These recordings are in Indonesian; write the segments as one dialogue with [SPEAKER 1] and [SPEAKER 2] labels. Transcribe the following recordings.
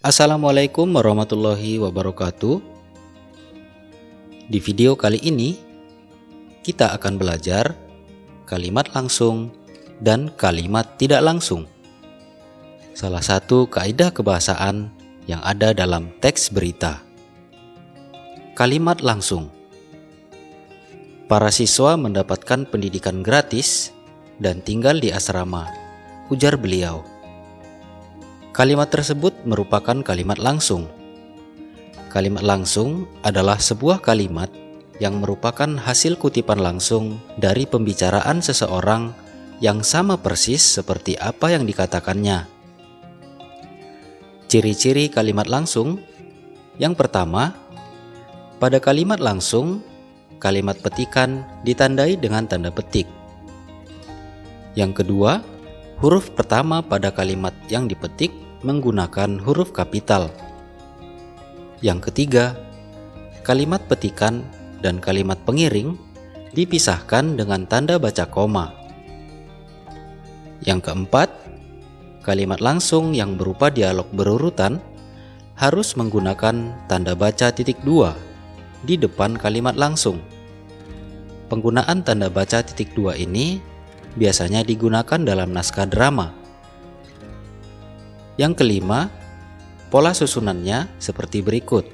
[SPEAKER 1] Assalamualaikum warahmatullahi wabarakatuh. Di video kali ini kita akan belajar kalimat langsung dan kalimat tidak langsung. Salah satu kaidah kebahasaan yang ada dalam teks berita. Kalimat langsung. Para siswa mendapatkan pendidikan gratis dan tinggal di asrama, ujar beliau. Kalimat tersebut merupakan kalimat langsung. Kalimat langsung adalah sebuah kalimat yang merupakan hasil kutipan langsung dari pembicaraan seseorang yang sama persis seperti apa yang dikatakannya. Ciri-ciri kalimat langsung. Yang pertama, pada kalimat langsung, kalimat petikan ditandai dengan tanda petik. Yang kedua, huruf pertama pada kalimat yang dipetik menggunakan huruf kapital. Yang ketiga, kalimat petikan dan kalimat pengiring dipisahkan dengan tanda baca koma. Yang keempat, kalimat langsung yang berupa dialog berurutan harus menggunakan tanda baca titik dua di depan kalimat langsung. Penggunaan tanda baca titik dua ini biasanya digunakan dalam naskah drama. Yang kelima, pola susunannya seperti berikut.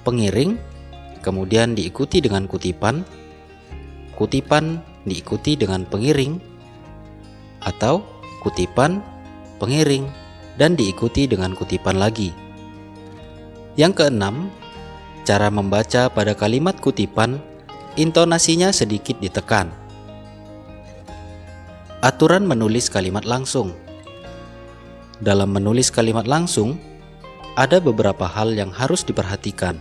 [SPEAKER 1] Pengiring, kemudian diikuti dengan kutipan, kutipan diikuti dengan pengiring, atau kutipan, pengiring, dan diikuti dengan kutipan lagi. Yang keenam, cara membaca pada kalimat kutipan, intonasinya sedikit ditekan. Aturan menulis kalimat langsung. Dalam menulis kalimat langsung, ada beberapa hal yang harus diperhatikan,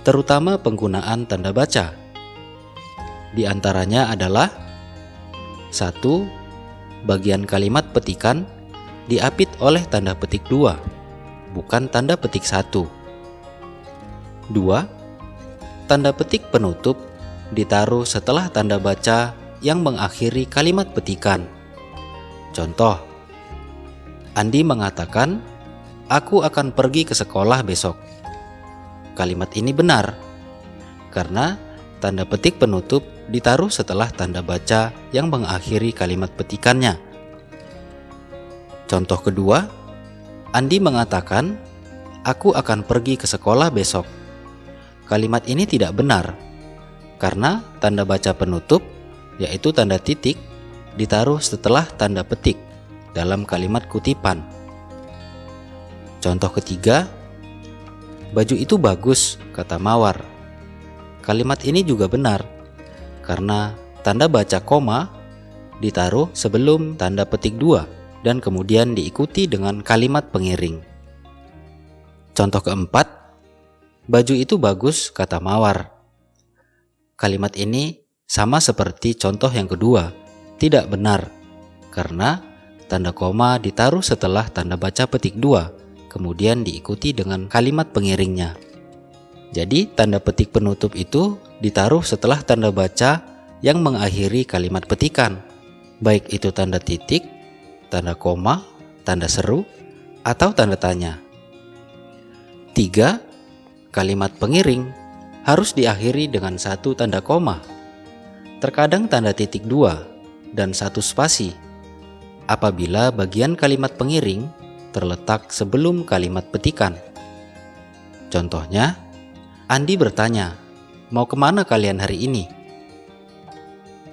[SPEAKER 1] terutama penggunaan tanda baca. Di antaranya adalah 1. Bagian kalimat petikan diapit oleh tanda petik 2, bukan tanda petik 1. 2. Tanda petik penutup ditaruh setelah tanda baca yang mengakhiri kalimat petikan. Contoh, Andi mengatakan, "Aku akan pergi ke sekolah besok." Kalimat ini benar, karena tanda petik penutup ditaruh setelah tanda baca yang mengakhiri kalimat petikannya. Contoh kedua, Andi mengatakan, "Aku akan pergi ke sekolah besok." Kalimat ini tidak benar, karena tanda baca penutup, yaitu tanda titik, ditaruh setelah tanda petik dalam kalimat kutipan. Contoh ketiga, "Baju itu bagus," kata Mawar. Kalimat ini juga benar, karena tanda baca koma ditaruh sebelum tanda petik 2 dan kemudian diikuti dengan kalimat pengiring. Contoh keempat, "Baju itu bagus," kata Mawar. Kalimat ini sama seperti contoh yang kedua, tidak benar, karena tanda koma ditaruh setelah tanda baca petik 2, kemudian diikuti dengan kalimat pengiringnya. Jadi tanda petik penutup itu ditaruh setelah tanda baca yang mengakhiri kalimat petikan, baik itu tanda titik, tanda koma, tanda seru, atau tanda tanya. 3. Kalimat pengiring harus diakhiri dengan satu tanda koma, terkadang tanda titik 2 dan satu spasi apabila bagian kalimat pengiring terletak sebelum kalimat petikan. Contohnya, Andi bertanya, "Mau kemana kalian hari ini?"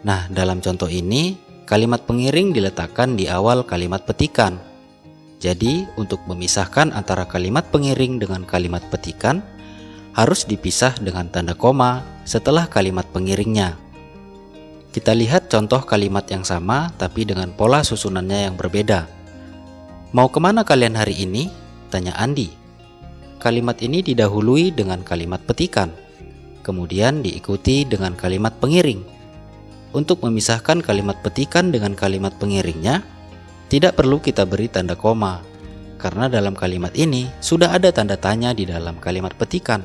[SPEAKER 1] Nah, dalam contoh ini, kalimat pengiring diletakkan di awal kalimat petikan. Jadi, untuk memisahkan antara kalimat pengiring dengan kalimat petikan, harus dipisah dengan tanda koma setelah kalimat pengiringnya. Kita lihat contoh kalimat yang sama tapi dengan pola susunannya yang berbeda. "Mau kemana kalian hari ini?" tanya Andi. Kalimat ini didahului dengan kalimat petikan, kemudian diikuti dengan kalimat pengiring. Untuk memisahkan kalimat petikan dengan kalimat pengiringnya, tidak perlu kita beri tanda koma, karena dalam kalimat ini sudah ada tanda tanya di dalam kalimat petikan.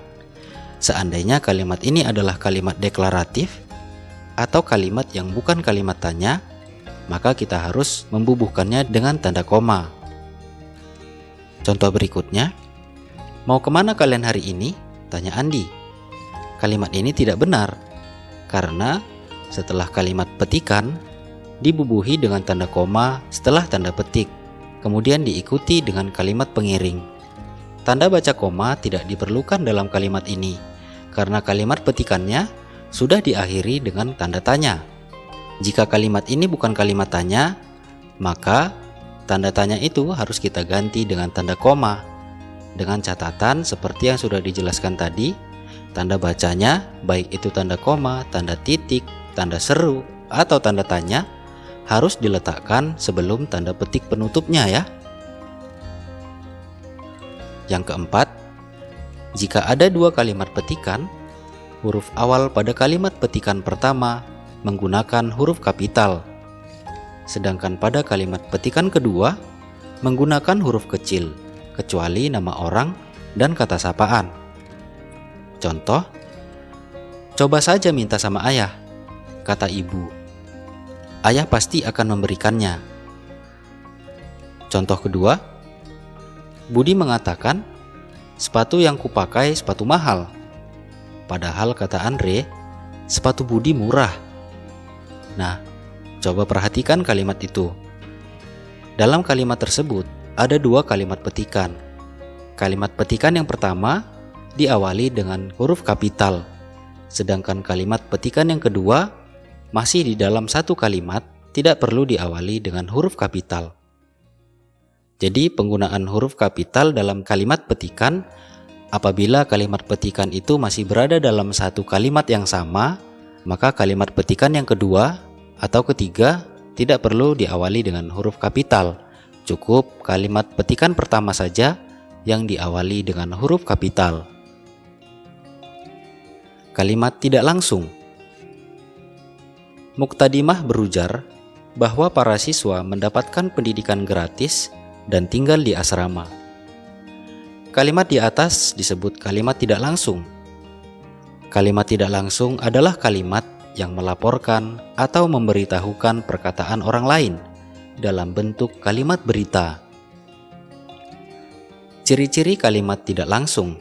[SPEAKER 1] Seandainya kalimat ini adalah kalimat deklaratif atau kalimat yang bukan kalimat tanya, maka kita harus membubuhkannya dengan tanda koma. Contoh berikutnya, "Mau kemana kalian hari ini?" tanya Andi. Kalimat ini tidak benar, karena setelah kalimat petikan dibubuhi dengan tanda koma setelah tanda petik, kemudian diikuti dengan kalimat pengiring. Tanda baca koma tidak diperlukan dalam kalimat ini, karena kalimat petikannya sudah diakhiri dengan tanda tanya. Jika kalimat ini bukan kalimat tanya, maka tanda tanya itu harus kita ganti dengan tanda koma. Dengan catatan seperti yang sudah dijelaskan tadi, tanda bacanya, baik itu tanda koma, tanda titik, tanda seru, atau tanda tanya, harus diletakkan sebelum tanda petik penutupnya ya. Yang keempat, jika ada dua kalimat petikan, huruf awal pada kalimat petikan pertama menggunakan huruf kapital, sedangkan pada kalimat petikan kedua menggunakan huruf kecil, kecuali nama orang dan kata sapaan. Contoh, "Coba saja minta sama ayah," kata ibu. Ayah pasti akan memberikannya. Contoh kedua, Budi mengatakan, "Sepatu yang kupakai sepatu mahal." Padahal kata Andre, sepatu Budi murah. Nah, coba perhatikan kalimat itu. Dalam kalimat tersebut ada dua kalimat petikan. Kalimat petikan yang pertama diawali dengan huruf kapital, sedangkan kalimat petikan yang kedua masih di dalam satu kalimat, tidak perlu diawali dengan huruf kapital. Jadi penggunaan huruf kapital dalam kalimat petikan apabila kalimat petikan itu masih berada dalam satu kalimat yang sama, maka kalimat petikan yang kedua atau ketiga tidak perlu diawali dengan huruf kapital. Cukup kalimat petikan pertama saja yang diawali dengan huruf kapital. Kalimat tidak langsung. Muktadimah berujar bahwa para siswa mendapatkan pendidikan gratis dan tinggal di asrama. Kalimat di atas disebut kalimat tidak langsung. Kalimat tidak langsung adalah kalimat yang melaporkan atau memberitahukan perkataan orang lain dalam bentuk kalimat berita. Ciri-ciri kalimat tidak langsung.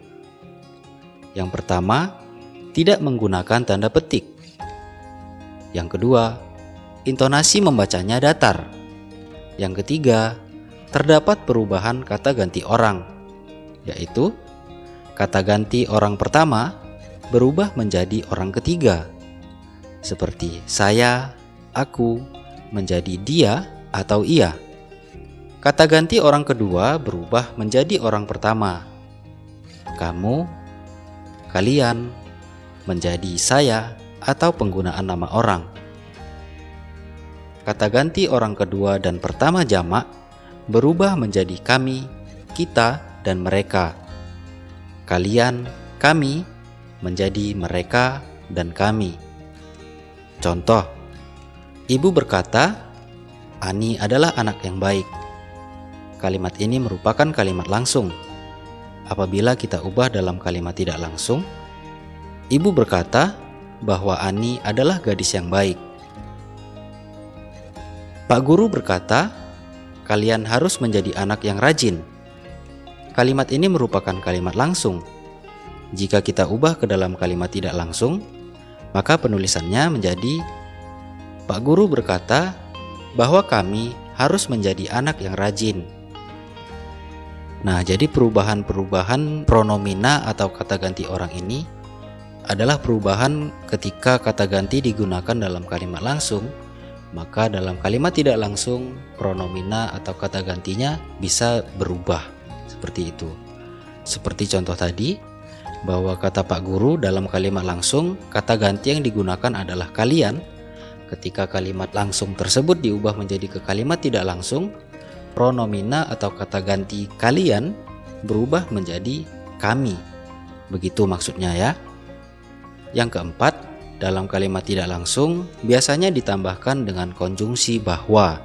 [SPEAKER 1] Yang pertama, tidak menggunakan tanda petik. Yang kedua, intonasi membacanya datar. Yang ketiga, terdapat perubahan kata ganti orang, yaitu kata ganti orang pertama berubah menjadi orang ketiga, seperti saya, aku, menjadi dia atau ia. Kata ganti orang kedua berubah menjadi orang pertama, kamu, kalian, menjadi saya, atau penggunaan nama orang. Kata ganti orang kedua dan pertama jamak berubah menjadi kami, kita, dan mereka. Kalian, kami, menjadi mereka dan kami. Contoh, ibu berkata, "Ani adalah anak yang baik." Kalimat ini merupakan kalimat langsung. Apabila kita ubah dalam kalimat tidak langsung, ibu berkata bahwa Ani adalah gadis yang baik. Pak guru berkata, "Kalian harus menjadi anak yang rajin." Kalimat ini merupakan kalimat langsung. Jika kita ubah ke dalam kalimat tidak langsung, maka penulisannya menjadi, "Pak guru berkata bahwa kami harus menjadi anak yang rajin." Nah, jadi perubahan-perubahan pronomina atau kata ganti orang ini adalah perubahan ketika kata ganti digunakan dalam kalimat langsung, maka dalam kalimat tidak langsung pronomina atau kata gantinya bisa berubah seperti itu. Seperti contoh tadi, bahwa kata Pak Guru dalam kalimat langsung, kata ganti yang digunakan adalah kalian. Ketika kalimat langsung tersebut diubah menjadi ke kalimat tidak langsung, pronomina atau kata ganti kalian berubah menjadi kami. Begitu maksudnya ya. Yang keempat, dalam kalimat tidak langsung biasanya ditambahkan dengan konjungsi bahwa.